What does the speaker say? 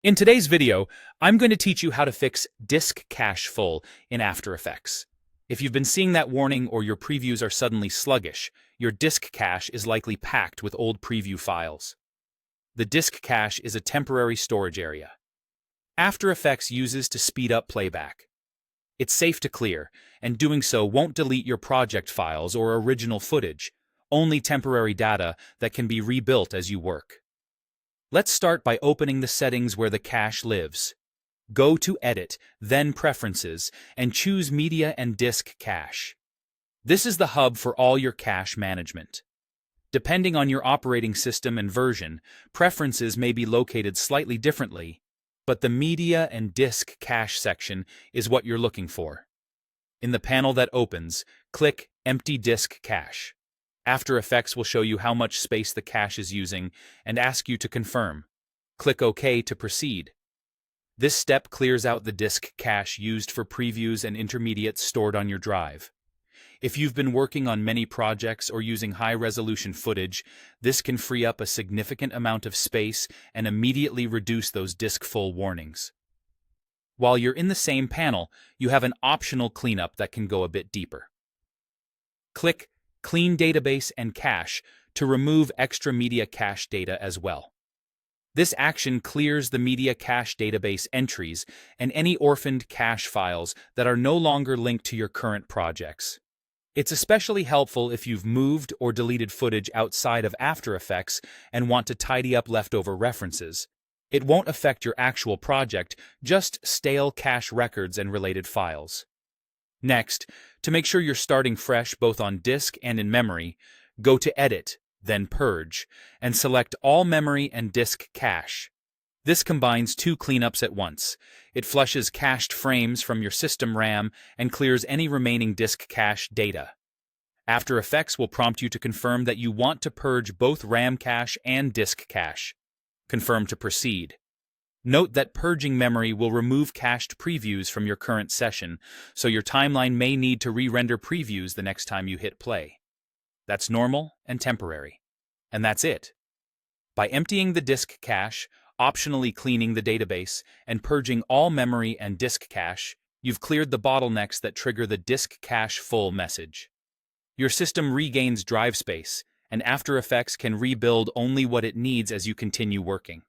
In today's video, I'm going to teach you how to fix disk cache full in After Effects. If you've been seeing that warning or your previews are suddenly sluggish, your disk cache is likely packed with old preview files. The disk cache is a temporary storage area After Effects uses to speed up playback. It's safe to clear, and doing so won't delete your project files or original footage, only temporary data that can be rebuilt as you work. Let's start by opening the settings where the cache lives. Go to Edit, then Preferences, and choose Media and Disk Cache. This is the hub for all your cache management. Depending on your operating system and version, preferences may be located slightly differently, but the Media and Disk Cache section is what you're looking for. In the panel that opens, click Empty Disk Cache. After Effects will show you how much space the cache is using and ask you to confirm. Click OK to proceed. This step clears out the disk cache used for previews and intermediates stored on your drive. If you've been working on many projects or using high-resolution footage, this can free up a significant amount of space and immediately reduce those disk full warnings. While you're in the same panel, you have an optional cleanup that can go a bit deeper. Click Clean Database and Cache to remove extra media cache data as well. This action clears the media cache database entries and any orphaned cache files that are no longer linked to your current projects. It's especially helpful if you've moved or deleted footage outside of After Effects and want to tidy up leftover references. It won't affect your actual project, just stale cache records and related files. Next, to make sure you're starting fresh both on disk and in memory, go to Edit, then Purge, and select All Memory and Disk Cache. This combines two cleanups at once. It flushes cached frames from your system RAM and clears any remaining disk cache data. After Effects will prompt you to confirm that you want to purge both RAM cache and disk cache. Confirm to proceed. Note that purging memory will remove cached previews from your current session, so your timeline may need to re-render previews the next time you hit play. That's normal and temporary. And that's it. By emptying the disk cache, optionally cleaning the database, and purging all memory and disk cache, you've cleared the bottlenecks that trigger the disk cache full message. Your system regains drive space, and After Effects can rebuild only what it needs as you continue working.